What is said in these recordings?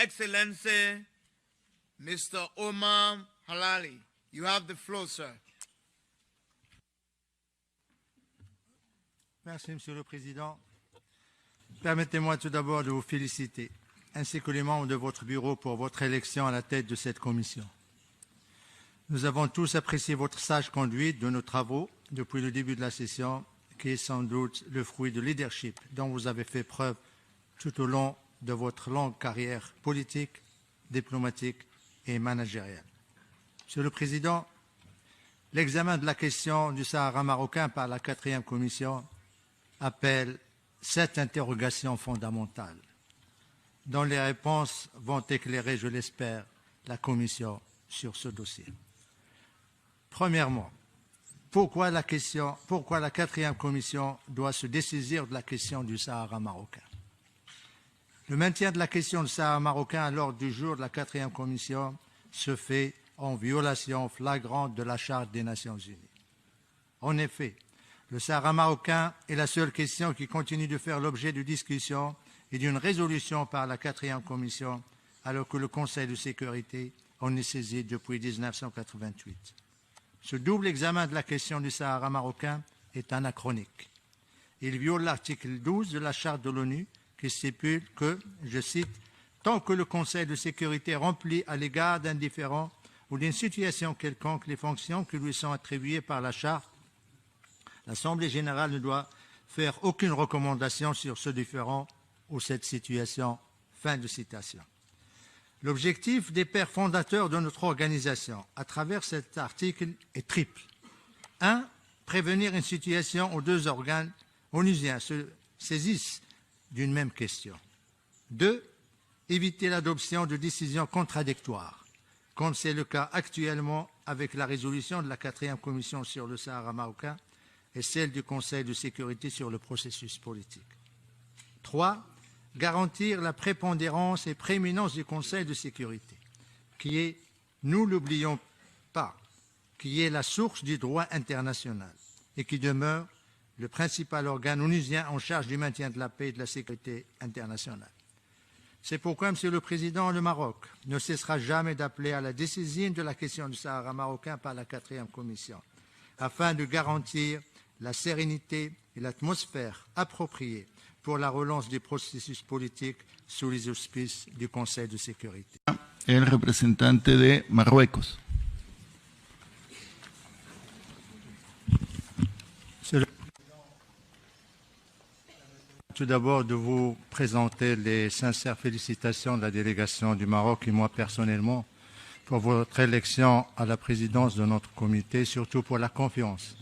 Excellency, Mr. Omar Halali. You have the floor, sir. Merci, Monsieur le Président. Permettez-moi tout d'abord de vous féliciter, ainsi que les membres de votre bureau, pour votre élection à la tête de cette commission. Nous avons tous apprécié votre sage conduite de nos travaux depuis le début de la session, qui est sans doute le fruit de leadership dont vous avez fait preuve tout au long de votre longue carrière politique, diplomatique et managériale. Monsieur le Président, l'examen de la question du Sahara marocain par la 4e commission appelle 7 interrogations fondamentales, dont les réponses vont éclairer, je l'espère, la Commission sur ce dossier. Premièrement, pourquoi la 4e commission doit se dessaisir de la question du Sahara marocain? Le maintien de la question du Sahara marocain à l'ordre du jour de la 4e commission se fait en violation flagrante de la Charte des Nations Unies. En effet, le Sahara marocain est la seule question qui continue de faire l'objet de discussions et d'une résolution par la 4e commission, alors que le Conseil de sécurité en est saisi depuis 1988. Ce double examen de la question du Sahara marocain est anachronique. Il viole l'article 12 de la Charte de l'ONU qui stipule que, je cite, « Tant que le Conseil de sécurité remplit à l'égard d'un différend ou d'une situation quelconque les fonctions qui lui sont attribuées par la Charte, l'Assemblée générale ne doit faire aucune recommandation sur ce différend ou cette situation. » Fin de citation. L'objectif des pères fondateurs de notre organisation, à travers cet article, est triple. 1. Prévenir une situation où 2 organes onusiens se saisissent d'une même question. 2. Éviter l'adoption de décisions contradictoires, comme c'est le cas actuellement avec la résolution de la 4e commission sur le Sahara marocain et celle du Conseil de sécurité sur le processus politique. 3. Garantir la prépondérance et prééminence du Conseil de sécurité, qui est, nous ne l'oublions pas, qui est la source du droit international et qui demeure le principal organe onusien en charge du maintien de la paix et de la sécurité internationale. C'est pourquoi, Monsieur le Président, le Maroc ne cessera jamais d'appeler à la décision de la question du Sahara marocain par la 4e commission, afin de garantir la sérénité et l'atmosphère appropriée pour la relance du processus politique sous les auspices du Conseil de sécurité. El representante de Marruecos. Monsieur le Président, tout d'abord de vous présenter les sincères félicitations de la délégation du Maroc et moi personnellement pour votre élection à la présidence de notre comité, surtout pour la confiance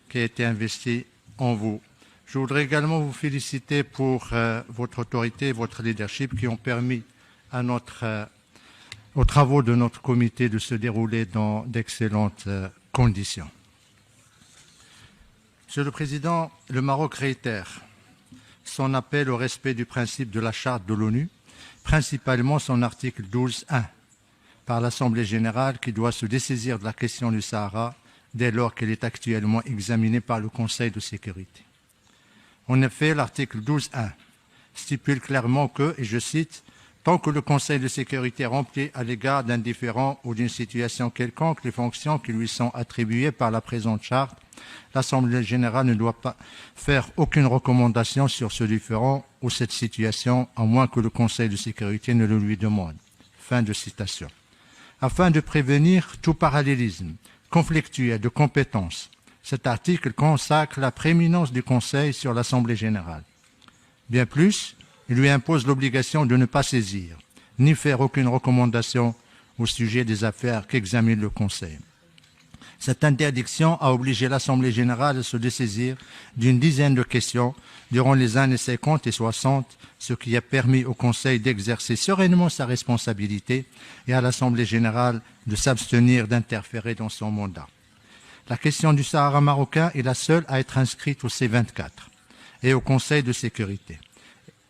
qui a été investie en vous. Je voudrais également vous féliciter pour votre autorité et votre leadership qui ont permis à aux travaux de notre comité de se dérouler dans d'excellentes conditions. Monsieur le Président, le Maroc réitère son appel au respect du principe de la Charte de l'ONU, principalement son article 12.1, par l'Assemblée générale qui doit se dessaisir de la question du Sahara dès lors qu'elle est actuellement examinée par le Conseil de sécurité. En effet, l'article 12.1 stipule clairement que, et je cite, « Tant que le Conseil de sécurité remplit à l'égard d'un différend ou d'une situation quelconque les fonctions qui lui sont attribuées par la présente charte, l'Assemblée générale ne doit pas faire aucune recommandation sur ce différend ou cette situation, à moins que le Conseil de sécurité ne le lui demande. » Fin de citation. Afin de prévenir tout parallélisme conflictuel de compétences, cet article consacre la prééminence du Conseil sur l'Assemblée générale. Bien plus, il lui impose l'obligation de ne pas saisir, ni faire aucune recommandation au sujet des affaires qu'examine le Conseil. Cette interdiction a obligé l'Assemblée générale à se dessaisir d'une dizaine de questions durant les années 50 et 60, ce qui a permis au Conseil d'exercer sereinement sa responsabilité et à l'Assemblée générale de s'abstenir d'interférer dans son mandat. La question du Sahara marocain est la seule à être inscrite au C24 et au Conseil de sécurité.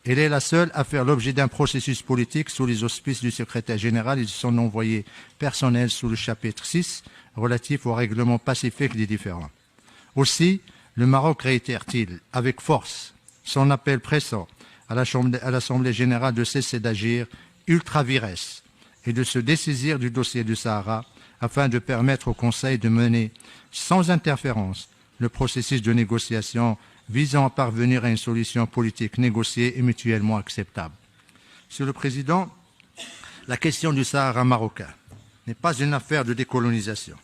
Elle est la seule à faire l'objet d'un processus politique sous les auspices du secrétaire général et de son envoyé personnel sous le chapitre 6 relatif au règlement pacifique des différends. Aussi, le Maroc réitère-t-il avec force son appel pressant à l'Assemblée générale de cesser d'agir ultra vires et de se dessaisir du dossier du Sahara afin de permettre au Conseil de mener sans interférence le processus de négociation visant à parvenir à une solution politique négociée et mutuellement acceptable. Monsieur le Président, la question du Sahara marocain n'est pas une affaire de décolonisation,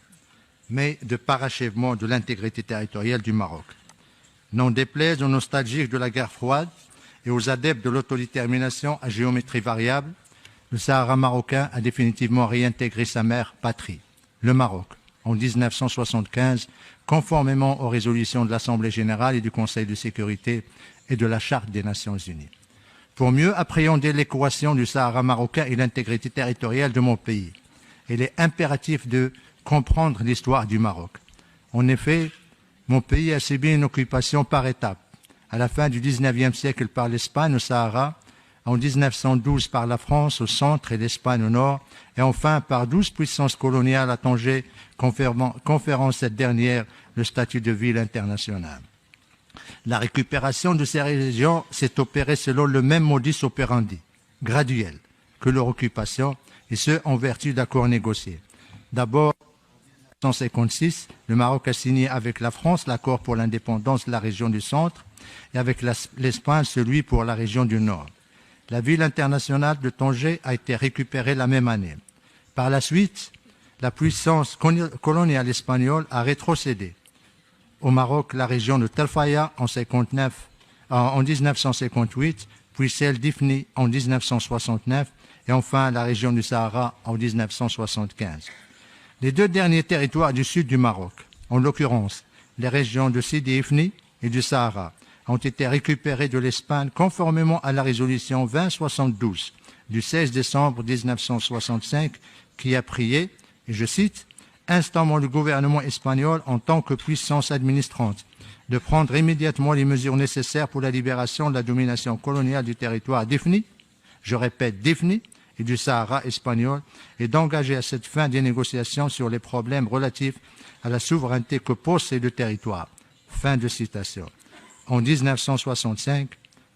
mais de parachèvement de l'intégrité territoriale du Maroc. N'en déplaise aux nostalgiques de la guerre froide et aux adeptes de l'autodétermination à géométrie variable, le Sahara marocain a définitivement réintégré sa mère patrie, le Maroc, en 1975, conformément aux résolutions de l'Assemblée générale et du Conseil de sécurité et de la Charte des Nations unies. Pour mieux appréhender l'équation du Sahara marocain et l'intégrité territoriale de mon pays, il est impératif de comprendre l'histoire du Maroc. En effet, mon pays a subi une occupation par étapes. À la fin du XIXe siècle par l'Espagne au Sahara, en 1912 par la France au centre et l'Espagne au nord, et enfin par 12 puissances coloniales à Tanger, conférant cette dernière le statut de ville internationale. La récupération de ces régions s'est opérée selon le même modus operandi, graduel, que leur occupation, et ce, en vertu d'accords négociés. D'abord, en 1956, le Maroc a signé avec la France l'accord pour l'indépendance de la région du centre et avec l'Espagne celui pour la région du nord. La ville internationale de Tanger a été récupérée la même année. Par la suite, la puissance coloniale espagnole a rétrocédé. Au Maroc, la région de Tel Faya en 1958, puis celle d'Ifni en 1969 et enfin la région du Sahara en 1975. Les deux derniers territoires du sud du Maroc, en l'occurrence les régions de Sidi Ifni et du Sahara, ont été récupérés de l'Espagne conformément à la résolution 2072 du 16 décembre 1965 qui a prié, et je cite, « instamment le gouvernement espagnol en tant que puissance administrante de prendre immédiatement les mesures nécessaires pour la libération de la domination coloniale du territoire d'Ifni, je répète d'Ifni, et du Sahara espagnol, et d'engager à cette fin des négociations sur les problèmes relatifs à la souveraineté que pose ces deux territoires. » Fin de citation. En 1965,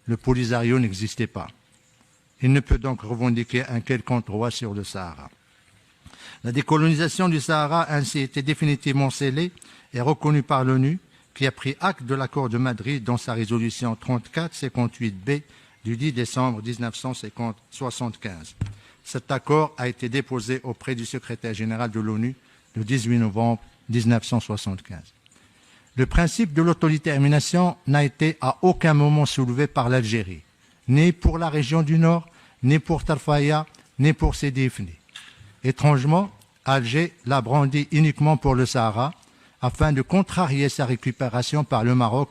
le Polisario n'existait pas. Il ne peut donc revendiquer un quelconque droit sur le Sahara. La décolonisation du Sahara a ainsi été définitivement scellée et reconnue par l'ONU, qui a pris acte de l'accord de Madrid dans sa résolution 3458B du 10 décembre 1975. Cet accord a été déposé auprès du secrétaire général de l'ONU le 18 novembre 1975. Le principe de l'autodétermination n'a été à aucun moment soulevé par l'Algérie, ni pour la région du Nord, ni pour Tel Faya, ni pour Sidi Ifni. Étrangement, Alger l'a brandi uniquement pour le Sahara, afin de contrarier sa récupération par le Maroc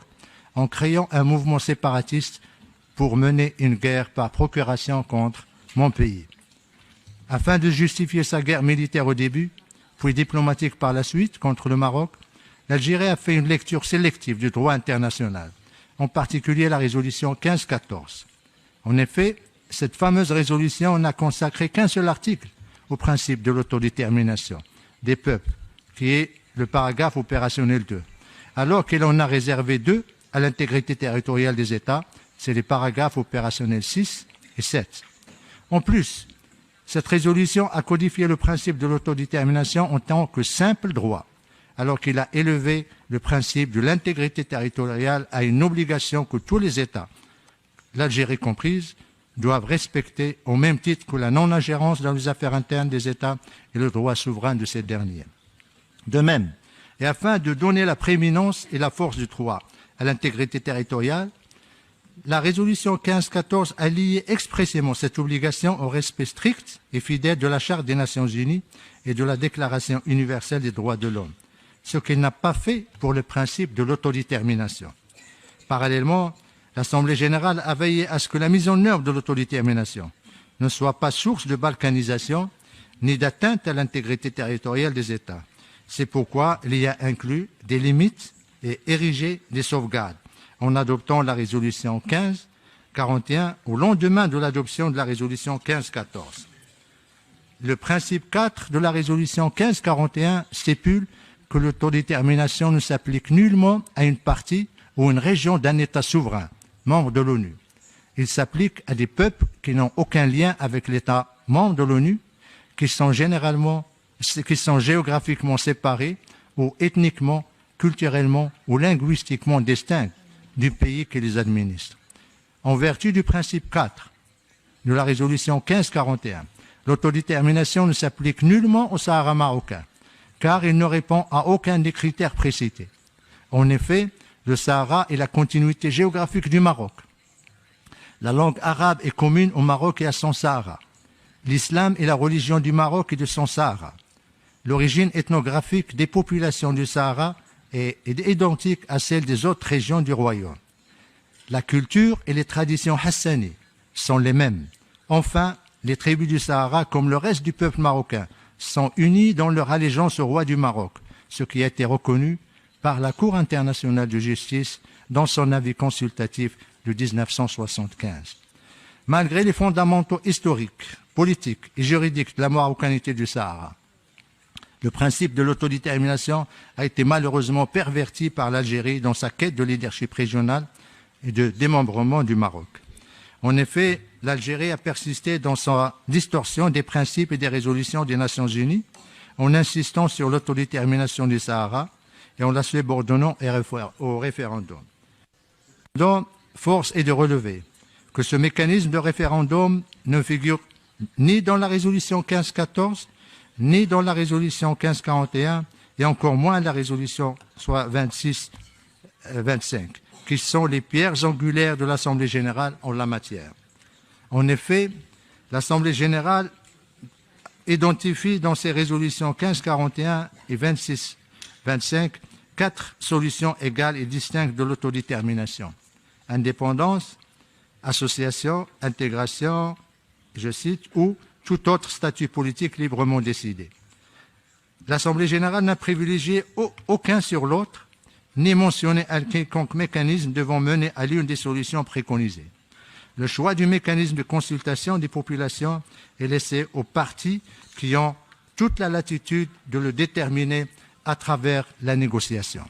en créant un mouvement séparatiste pour mener une guerre par procuration contre mon pays. Afin de justifier sa guerre militaire au début, puis diplomatique par la suite contre le Maroc, l'Algérie a fait une lecture sélective du droit international, en particulier la résolution 1514. En effet, cette fameuse résolution n'a consacré qu'un seul article au principe de l'autodétermination des peuples, qui est le paragraphe opérationnel 2, alors qu'elle en a réservé 2 à l'intégrité territoriale des États, c'est les paragraphes opérationnels 6 et 7. En plus, cette résolution a codifié le principe de l'autodétermination en tant que simple droit, alors qu'il a élevé le principe de l'intégrité territoriale à une obligation que tous les États, l'Algérie comprise, doivent respecter au même titre que la non-ingérence dans les affaires internes des États et le droit souverain de ces derniers. De même, et afin de donner la prééminence et la force du droit à l'intégrité territoriale, la résolution 1514 a lié expressément cette obligation au respect strict et fidèle de la Charte des Nations unies et de la Déclaration universelle des droits de l'homme, ce qu'il n'a pas fait pour le principe de l'autodétermination. Parallèlement, l'Assemblée générale a veillé à ce que la mise en œuvre de l'autodétermination ne soit pas source de balkanisation ni d'atteinte à l'intégrité territoriale des États. C'est pourquoi il y a inclus des limites et érigé des sauvegardes en adoptant la résolution 1541 au lendemain de l'adoption de la résolution 1514. Le principe 4 de la résolution 1541 stipule que l'autodétermination ne s'applique nullement à une partie ou une région d'un État souverain, membre de l'ONU. Il s'applique à des peuples qui n'ont aucun lien avec l'État membres de l'ONU qui sont géographiquement séparés ou ethniquement, culturellement ou linguistiquement distincts du pays qui les administre. En vertu du principe 4 de la résolution 1541, l'autodétermination ne s'applique nullement au Sahara marocain, car il ne répond à aucun des critères précités. En effet, le Sahara est la continuité géographique du Maroc. La langue arabe est commune au Maroc et à son Sahara. L'islam est la religion du Maroc et de son Sahara. L'origine ethnographique des populations du Sahara est identique à celle des autres régions du royaume. La culture et les traditions hassanies sont les mêmes. Enfin, les tribus du Sahara, comme le reste du peuple marocain, sont unies dans leur allégeance au roi du Maroc, ce qui a été reconnu par la Cour internationale de justice dans son avis consultatif de 1975. Malgré les fondamentaux historiques, politiques et juridiques de la marocanité du Sahara, le principe de l'autodétermination a été malheureusement perverti par l'Algérie dans sa quête de leadership régional et de démembrement du Maroc. En effet, l'Algérie a persisté dans sa distorsion des principes et des résolutions des Nations Unies en insistant sur l'autodétermination du Sahara et en la subordonnant au référendum. Donc, force est de relever que ce mécanisme de référendum ne figure ni dans la résolution 1514, ni dans la résolution 1541, et encore moins la résolution soit 26-25, qui sont les pierres angulaires de l'Assemblée générale en la matière. En effet, l'Assemblée générale identifie dans ses résolutions 1541 et 26-25 4 solutions égales et distinctes de l'autodétermination. Indépendance, association, intégration, je cite, ou tout autre statut politique librement décidé. L'Assemblée générale n'a privilégié aucun sur l'autre, ni mentionné un quelconque mécanisme devant mener à l'une des solutions préconisées. Le choix du mécanisme de consultation des populations est laissé aux partis qui ont toute la latitude de le déterminer à travers la négociation.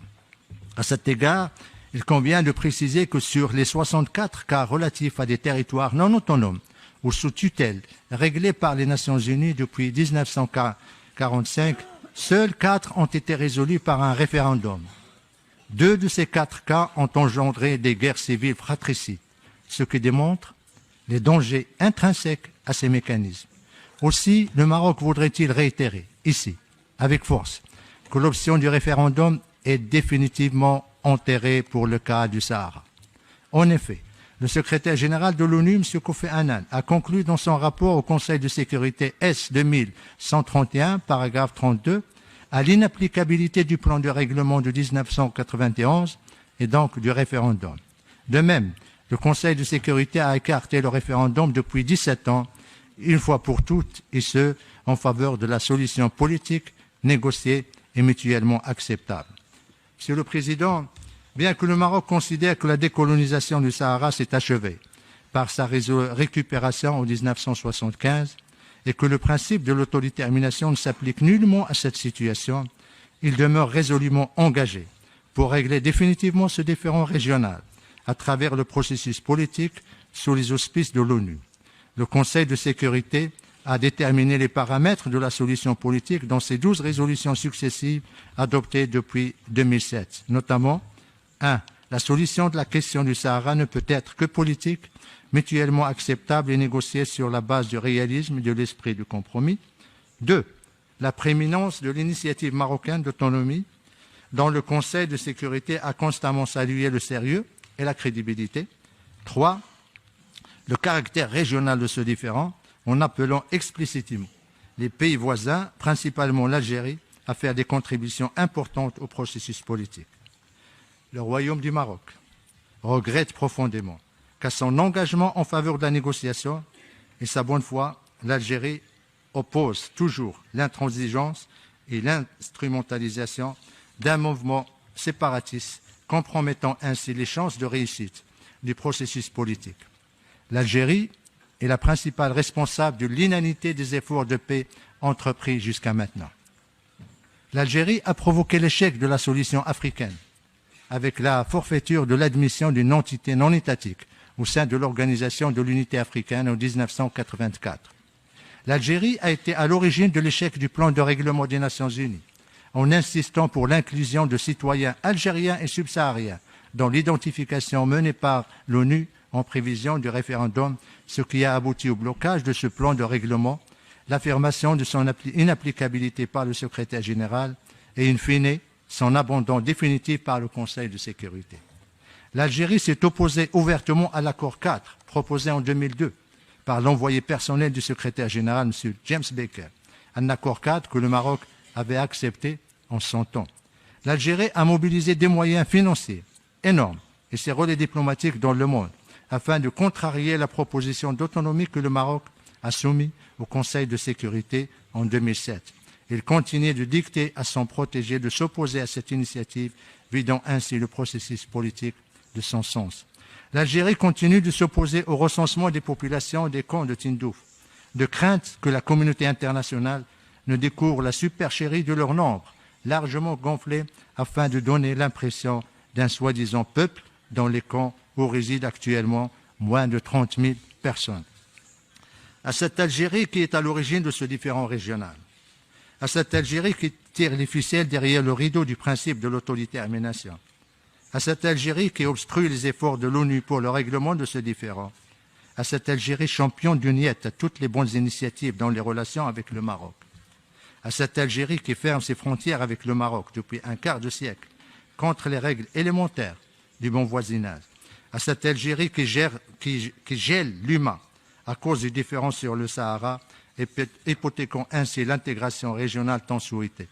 À cet égard, il convient de préciser que sur les 64 cas relatifs à des territoires non autonomes ou sous tutelle réglés par les Nations Unies depuis 1945, seuls 4 ont été résolus par un référendum. 2 de ces 4 cas ont engendré des guerres civiles fratricides, ce qui démontre les dangers intrinsèques à ces mécanismes. Aussi, le Maroc voudrait-il réitérer, ici, avec force, que l'option du référendum est définitivement enterrée pour le cas du Sahara. En effet, le secrétaire général de l'ONU, M. Kofi Annan, a conclu dans son rapport au Conseil de sécurité S 2131, paragraphe 32, à l'inapplicabilité du plan de règlement de 1991 et donc du référendum. De même, le Conseil de sécurité a écarté le référendum depuis 17 ans, une fois pour toutes, et ce, en faveur de la solution politique négociée et mutuellement acceptable. Monsieur le Président, bien que le Maroc considère que la décolonisation du Sahara s'est achevée par sa récupération en 1975 et que le principe de l'autodétermination ne s'applique nullement à cette situation, il demeure résolument engagé pour régler définitivement ce différend régional à travers le processus politique sous les auspices de l'ONU. Le Conseil de sécurité a déterminé les paramètres de la solution politique dans ses 12 résolutions successives adoptées depuis 2007, notamment 1. La solution de la question du Sahara ne peut être que politique, mutuellement acceptable et négociée sur la base du réalisme et de l'esprit du compromis. 2. La prééminence de l'initiative marocaine d'autonomie, dont le Conseil de sécurité a constamment salué le sérieux et la crédibilité. 3. Le caractère régional de ce différend, en appelant explicitement les pays voisins, principalement l'Algérie, à faire des contributions importantes au processus politique. Le Royaume du Maroc regrette profondément qu'à son engagement en faveur de la négociation et sa bonne foi, l'Algérie oppose toujours l'intransigeance et l'instrumentalisation d'un mouvement séparatiste, compromettant ainsi les chances de réussite du processus politique. L'Algérie est la principale responsable de l'inanité des efforts de paix entrepris jusqu'à maintenant. L'Algérie a provoqué l'échec de la solution africaine avec la forfaiture de l'admission d'une entité non étatique au sein de l'Organisation de l'Unité africaine en 1984. L'Algérie a été à l'origine de l'échec du plan de règlement des Nations Unies, en insistant pour l'inclusion de citoyens algériens et subsahariens dans l'identification menée par l'ONU en prévision du référendum, ce qui a abouti au blocage de ce plan de règlement, l'affirmation de son inapplicabilité par le secrétaire général et, in fine, son abandon définitif par le Conseil de sécurité. L'Algérie s'est opposée ouvertement à l'accord 4, proposé en 2002 par l'envoyé personnel du secrétaire général, M. James Baker, un accord 4 que le Maroc avait accepté en son temps. L'Algérie a mobilisé des moyens financiers énormes et ses relais diplomatiques dans le monde afin de contrarier la proposition d'autonomie que le Maroc a soumise au Conseil de sécurité en 2007. Il continue de dicter à son protégé de s'opposer à cette initiative, vidant ainsi le processus politique de son sens. L'Algérie continue de s'opposer au recensement des populations des camps de Tindouf, de crainte que la communauté internationale ne découvre la supercherie de leur nombre, largement gonflé afin de donner l'impression d'un soi-disant peuple dans les camps où résident actuellement moins de 30 000 personnes. À cette Algérie qui est à l'origine de ce différend régional, à cette Algérie qui tire les ficelles derrière le rideau du principe de l'autodétermination, à cette Algérie qui obstrue les efforts de l'ONU pour le règlement de ce différend, à cette Algérie championne du niet à toutes les bonnes initiatives dans les relations avec le Maroc, à cette Algérie qui ferme ses frontières avec le Maroc depuis un quart de siècle contre les règles élémentaires du bon voisinage, à cette Algérie qui gèle l'humain à cause du différend sur le Sahara, hypothéquant ainsi l'intégration régionale tant souhaitée,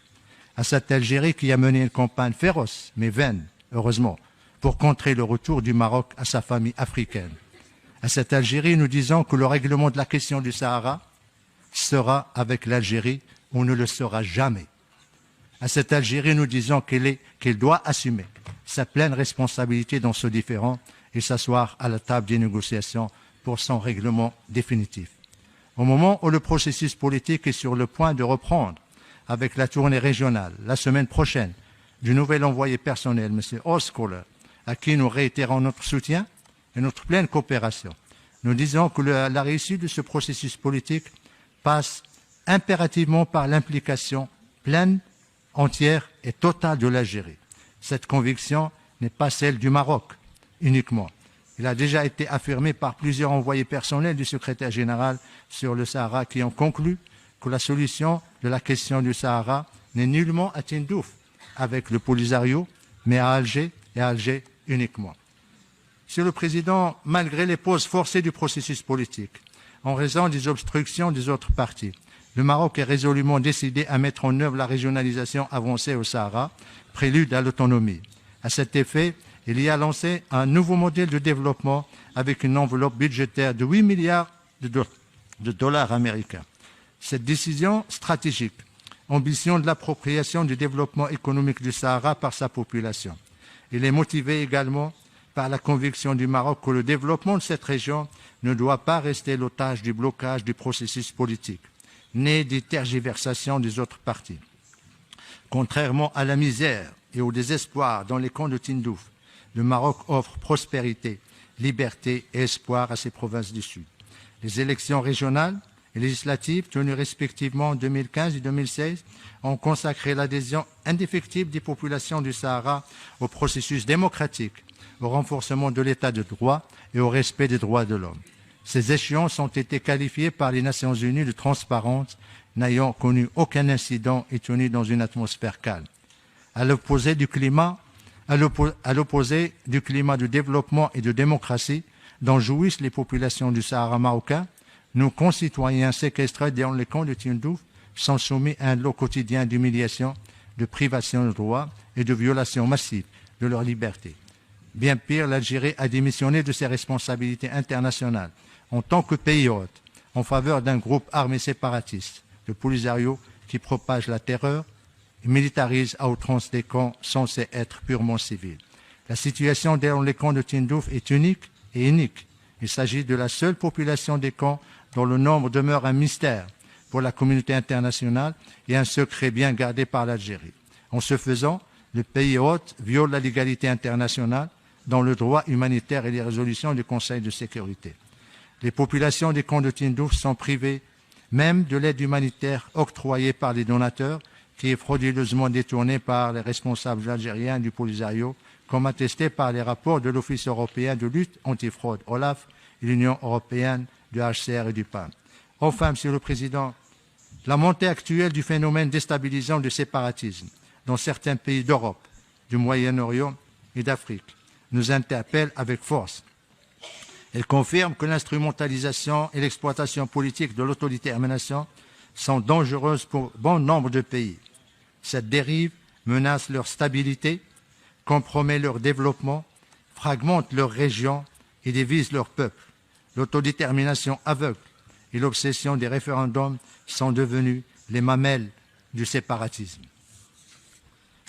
à cette Algérie qui a mené une campagne féroce, mais vaine, heureusement, pour contrer le retour du Maroc à sa famille africaine. À cette Algérie, nous disons que le règlement de la question du Sahara sera avec l'Algérie ou ne le sera jamais. À cette Algérie, nous disons qu'elle doit assumer sa pleine responsabilité dans ce différend et s'asseoir à la table des négociations pour son règlement définitif. Au moment où le processus politique est sur le point de reprendre avec la tournée régionale la semaine prochaine du nouvel envoyé personnel, M. Oskoler, à qui nous réitérons notre soutien et notre pleine coopération, nous disons que la réussite de ce processus politique passe impérativement par l'implication pleine, entière et totale de l'Algérie. Cette conviction n'est pas celle du Maroc uniquement. Il a déjà été affirmé par plusieurs envoyés personnels du secrétaire général sur le Sahara qui ont conclu que la solution de la question du Sahara n'est nullement à Tindouf avec le Polisario, mais à Alger et à Alger uniquement. Monsieur le Président, malgré les pauses forcées du processus politique, en raison des obstructions des autres partis, le Maroc est résolument décidé à mettre en œuvre la régionalisation avancée au Sahara, prélude à l'autonomie. À cet effet, il y a lancé un nouveau modèle de développement avec une enveloppe budgétaire de 8 milliards de dollars américains. Cette décision stratégique ambitionne l'appropriation du développement économique du Sahara par sa population. Il est motivé également par la conviction du Maroc que le développement de cette région ne doit pas rester l'otage du blocage du processus politique, ni des tergiversations des autres partis. Contrairement à la misère et au désespoir dans les camps de Tindouf, le Maroc offre prospérité, liberté et espoir à ses provinces du Sud. Les élections régionales et législatives, tenues respectivement en 2015 et 2016, ont consacré l'adhésion indéfectible des populations du Sahara au processus démocratique, au renforcement de l'état de droit et au respect des droits de l'homme. Ces échéances ont été qualifiées par les Nations Unies de transparentes, n'ayant connu aucun incident et tenues dans une atmosphère calme. À l'opposé du climat de développement et de démocratie dont jouissent les populations du Sahara marocain, nos concitoyens séquestrés dans les camps de Tindouf sont soumis à un lot quotidien d'humiliation, de privation de droits et de violations massives de leur liberté. Bien pire, l'Algérie a démissionné de ses responsabilités internationales en tant que pays hôte en faveur d'un groupe armé séparatiste, le Polisario, qui propage la terreur et militarise à outrance des camps censés être purement civils. La situation dans les camps de Tindouf est unique et inique. Il s'agit de la seule population des camps dont le nombre demeure un mystère pour la communauté internationale et un secret bien gardé par l'Algérie. En ce faisant, le pays hôte viole la légalité internationale dans le droit humanitaire et les résolutions du Conseil de sécurité. Les populations des camps de Tindouf sont privées même de l'aide humanitaire octroyée par les donateurs, qui est frauduleusement détournée par les responsables algériens du Polisario, comme attesté par les rapports de l'Office européen de lutte antifraude, OLAF, et l'Union européenne, du HCR et du PAM. Enfin, Monsieur le Président, la montée actuelle du phénomène déstabilisant du séparatisme dans certains pays d'Europe, du Moyen-Orient et d'Afrique nous interpelle avec force. Elle confirme que l'instrumentalisation et l'exploitation politique de l'autodétermination sont dangereuses pour bon nombre de pays. Cette dérive menace leur stabilité, compromet leur développement, fragmente leur région et divise leur peuple. L'autodétermination aveugle et l'obsession des référendums sont devenus les mamelles du séparatisme.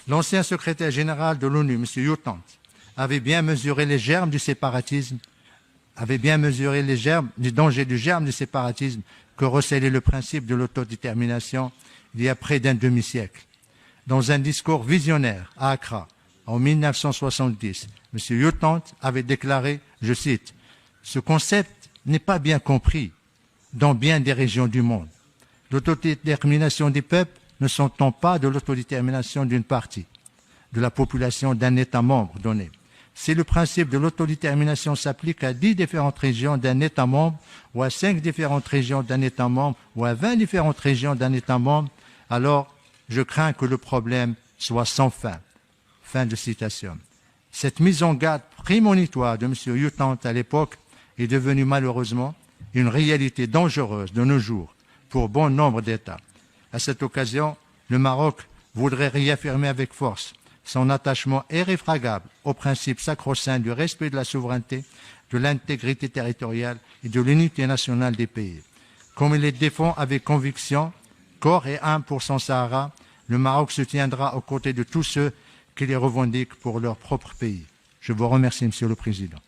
L'ancien secrétaire général de l'ONU, M. Yutant, avait bien mesuré les germes du séparatisme, avait bien mesuré les germes du danger du germe du séparatisme que recelait le principe de l'autodétermination il y a près d'un demi-siècle. Dans un discours visionnaire à Accra, en 1970, M. Yutant avait déclaré, je cite, « Ce concept n'est pas bien compris dans bien des régions du monde. L'autodétermination des peuples ne s'entend pas de l'autodétermination d'une partie de la population d'un État membre donné. Si le principe de l'autodétermination s'applique à 10 différentes régions d'un État membre, ou à 5 différentes régions d'un État membre, ou à 20 différentes régions d'un État membre, alors je crains que le problème soit sans fin. » Fin de citation. Cette mise en garde prémonitoire de M. Yutant à l'époque est devenue malheureusement une réalité dangereuse de nos jours pour bon nombre d'États. À cette occasion, le Maroc voudrait réaffirmer avec force son attachement irréfragable au principe sacro-saint du respect de la souveraineté, de l'intégrité territoriale et de l'unité nationale des pays. Comme il les défend avec conviction, corps et âme pour son Sahara, le Maroc se tiendra aux côtés de tous ceux qui les revendiquent pour leur propre pays. Je vous remercie, Monsieur le Président.